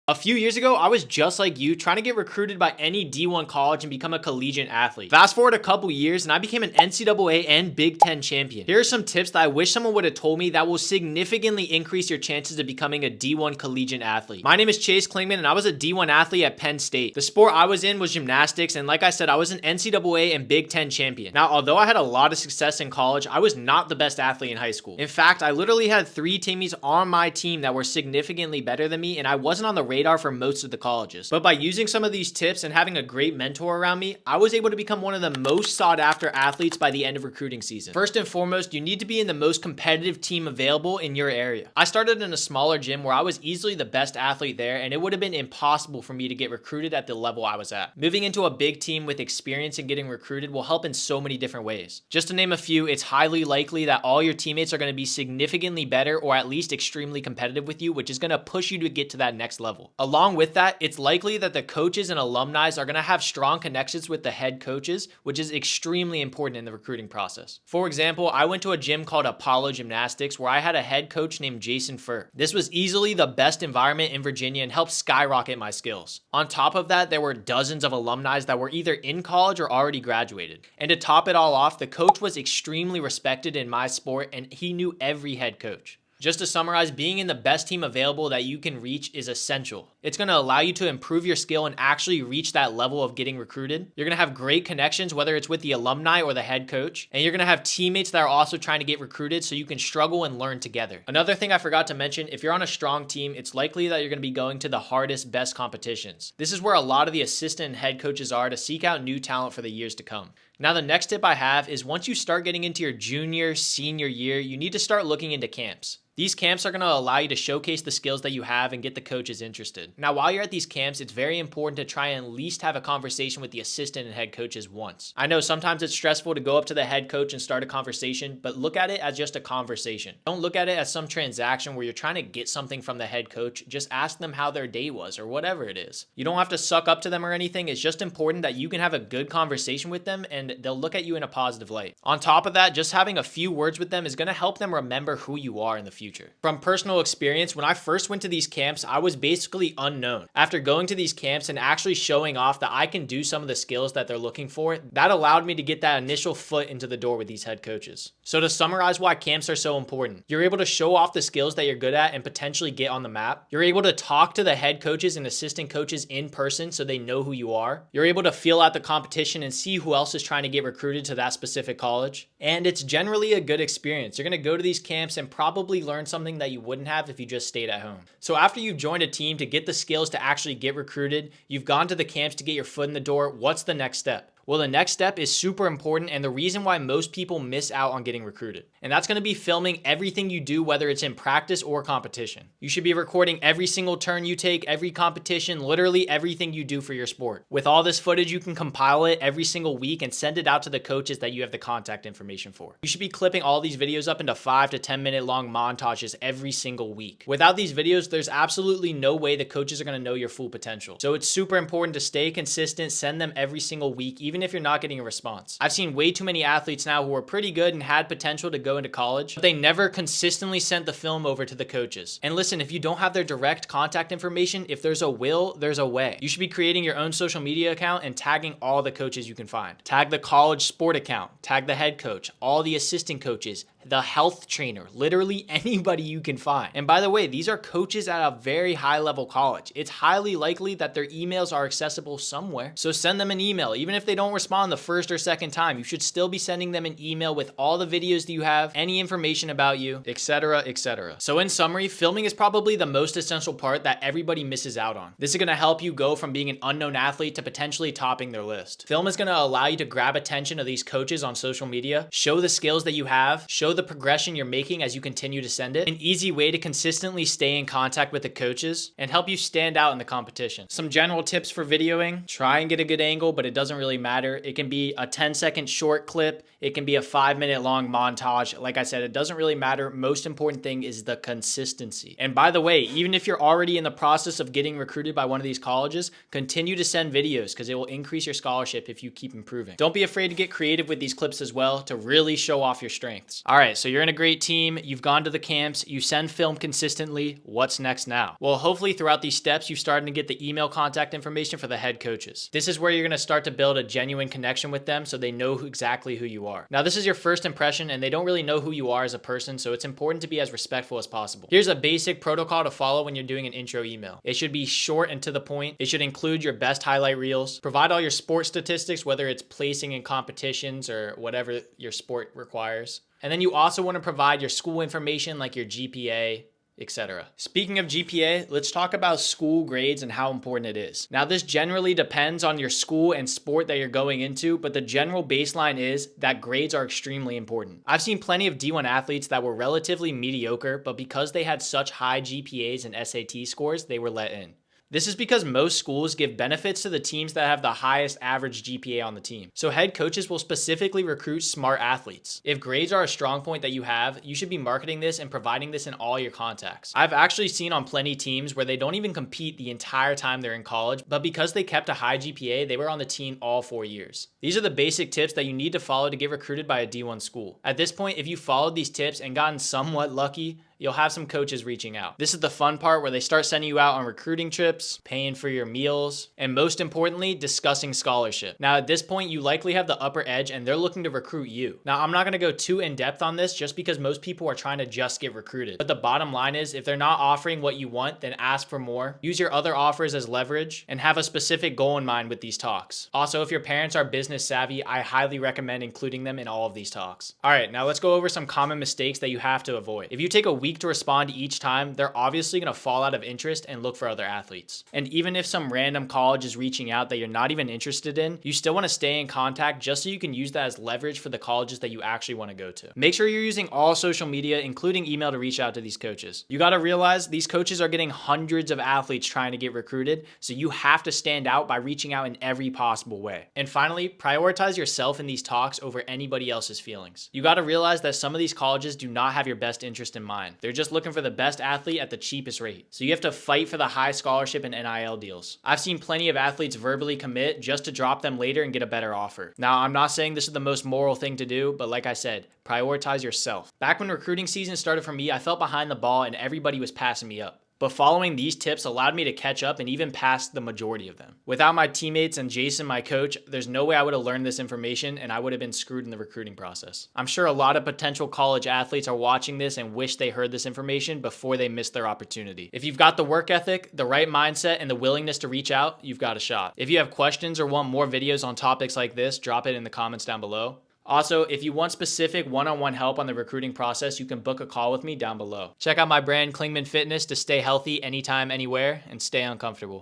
A few years ago, I was just like you, trying to get recruited by any D1 college and become a collegiate athlete. Fast forward a couple years, and I became an NCAA and Big Ten champion. Here are some tips that I wish someone would have told me that will significantly increase your chances of becoming a D1 collegiate athlete. My name is Chase Klingman, and I was a D1 athlete at Penn State. The sport I was in was gymnastics, and like I said, I was an NCAA and Big Ten champion. Now, although I had a lot of success in college, I was not the best athlete in high school. In fact, I literally had 3 teammates on my team that were significantly better than me, and I wasn't on the radar for most of the colleges. But by using some of these tips and having a great mentor around me, I was able to become one of the most sought after athletes by the end of recruiting season. First and foremost, you need to be in the most competitive team available in your area. I started in a smaller gym where I was easily the best athlete there, and it would have been impossible for me to get recruited at the level I was at. Moving into a big team with experience in getting recruited will help in so many different ways. Just to name a few, it's highly likely that all your teammates are going to be significantly better or at least extremely competitive with you, which is going to push you to get to that next level. Along with that, it's likely that the coaches and alumni are going to have strong connections with the head coaches, which is extremely important in the recruiting process. For example, I went to a gym called Apollo Gymnastics where I had a head coach named Jason Furr. This was easily the best environment in Virginia and helped skyrocket my skills. On top of that, there were dozens of alumni that were either in college or already graduated. And to top it all off, the coach was extremely respected in my sport and he knew every head coach. Just to summarize, being in the best team available that you can reach is essential. It's going to allow you to improve your skill and actually reach that level of getting recruited. You're going to have great connections, whether it's with the alumni or the head coach. And you're going to have teammates that are also trying to get recruited so you can struggle and learn together. Another thing I forgot to mention, if you're on a strong team, it's likely that you're going to be going to the hardest, best competitions. This is where a lot of the assistant and head coaches are to seek out new talent for the years to come. Now, the next tip I have is once you start getting into your junior, senior year, you need to start looking into camps. These camps are going to allow you to showcase the skills that you have and get the coaches interested. Now, while you're at these camps, it's very important to try and at least have a conversation with the assistant and head coaches once. I know sometimes it's stressful to go up to the head coach and start a conversation, but look at it as just a conversation. Don't look at it as some transaction where you're trying to get something from the head coach. Just ask them how their day was or whatever it is. You don't have to suck up to them or anything. It's just important that you can have a good conversation with them and they'll look at you in a positive light. On top of that, just having a few words with them is going to help them remember who you are in the future. From personal experience, when I first went to these camps, I was basically unknown. After going to these camps and actually showing off that I can do some of the skills that they're looking for, that allowed me to get that initial foot into the door with these head coaches. So to summarize why camps are so important, you're able to show off the skills that you're good at and potentially get on the map. You're able to talk to the head coaches and assistant coaches in person so they know who you are. You're able to feel out the competition and see who else is trying to get recruited to that specific college. And it's generally a good experience. You're going to go to these camps and probably learn something that you wouldn't have if you just stayed at home. So after you've joined a team to get the skills to actually get recruited, you've gone to the camps to get your foot in the door, what's the next step? Well, the next step is super important and the reason why most people miss out on getting recruited. And that's going to be filming everything you do, whether it's in practice or competition. You should be recording every single turn you take, every competition, literally everything you do for your sport. With all this footage, you can compile it every single week and send it out to the coaches that you have the contact information for. You should be clipping all these videos up into 5 to 10 minute long montages every single week. Without these videos, there's absolutely no way the coaches are going to know your full potential. So it's super important to stay consistent, send them every single week, even if you're not getting a response. I've seen way too many athletes now who are pretty good and had potential to go into college, but they never consistently sent the film over to the coaches. And listen, if you don't have their direct contact information, if there's a will, there's a way. You should be creating your own social media account and tagging all the coaches you can find. Tag the college sport account, tag the head coach, all the assistant coaches, the health trainer, literally anybody you can find. And by the way, these are coaches at a very high level college. It's highly likely that their emails are accessible somewhere. So send them an email. Even if they don't respond the first or second time, you should still be sending them an email with all the videos that you have, any information about you, etc., etc. So in summary, filming is probably the most essential part that everybody misses out on. This is going to help you go from being an unknown athlete to potentially topping their list. Film is going to allow you to grab attention of these coaches on social media, show the skills that you have, show the progression you're making as you continue to send it, an easy way to consistently stay in contact with the coaches and help you stand out in the competition. Some general tips for videoing: try and get a good angle, but it doesn't really matter. It can be a 10-second short clip. It can be a 5-minute long montage. Like I said, it doesn't really matter. Most important thing is the consistency. And by the way, even if you're already in the process of getting recruited by one of these colleges, continue to send videos because it will increase your scholarship if you keep improving. Don't be afraid to get creative with these clips as well to really show off your strengths. All right. right, so you're in a great team, you've gone to the camps, you send film consistently. What's next now? Well, hopefully throughout these steps, you've started to get the email contact information for the head coaches. This is where you're going to start to build a genuine connection with them so they know exactly who you are. Now, this is your first impression and they don't really know who you are as a person, so it's important to be as respectful as possible. Here's a basic protocol to follow when you're doing an intro email. It should be short and to the point. It should include your best highlight reels. Provide all your sports statistics, whether it's placing in competitions or whatever your sport requires. And then you also want to provide your school information like your GPA, etc. Speaking of GPA, let's talk about school grades and how important it is. Now, this generally depends on your school and sport that you're going into, but the general baseline is that grades are extremely important. I've seen plenty of D1 athletes that were relatively mediocre, but because they had such high GPAs and SAT scores, they were let in. This is because most schools give benefits to the teams that have the highest average GPA on the team. So head coaches will specifically recruit smart athletes. If grades are a strong point that you have, you should be marketing this and providing this in all your contacts. I've actually seen on plenty teams where they don't even compete the entire time they're in college, but because they kept a high GPA, they were on the team all 4 years. These are the basic tips that you need to follow to get recruited by a D1 school. At this point, if you followed these tips and gotten somewhat lucky, you'll have some coaches reaching out. This is the fun part where they start sending you out on recruiting trips, paying for your meals, and most importantly, discussing scholarship. Now, at this point, you likely have the upper edge and they're looking to recruit you. Now, I'm not gonna go too in depth on this just because most people are trying to just get recruited. But the bottom line is, if they're not offering what you want, then ask for more. Use your other offers as leverage and have a specific goal in mind with these talks. Also, if your parents are business savvy, I highly recommend including them in all of these talks. All right, now let's go over some common mistakes that you have to avoid. If you take a week to respond each time, they're obviously going to fall out of interest and look for other athletes. And even if some random college is reaching out that you're not even interested in, you still want to stay in contact just so you can use that as leverage for the colleges that you actually want to go to. Make sure you're using all social media, including email, to reach out to these coaches. You got to realize these coaches are getting hundreds of athletes trying to get recruited, so you have to stand out by reaching out in every possible way. And finally, prioritize yourself in these talks over anybody else's feelings. You got to realize that some of these colleges do not have your best interest in mind. They're just looking for the best athlete at the cheapest rate. So you have to fight for the high scholarship and NIL deals. I've seen plenty of athletes verbally commit just to drop them later and get a better offer. Now, I'm not saying this is the most moral thing to do, but like I said, prioritize yourself. Back when recruiting season started for me, I felt behind the ball and everybody was passing me up. But following these tips allowed me to catch up and even pass the majority of them. Without my teammates and Jason, my coach, there's no way I would have learned this information and I would have been screwed in the recruiting process. I'm sure a lot of potential college athletes are watching this and wish they heard this information before they missed their opportunity. If you've got the work ethic, the right mindset, and the willingness to reach out, you've got a shot. If you have questions or want more videos on topics like this, drop it in the comments down below. Also, if you want specific one-on-one help on the recruiting process, you can book a call with me down below. Check out my brand, Klingman Fitness, to stay healthy anytime, anywhere, and stay uncomfortable.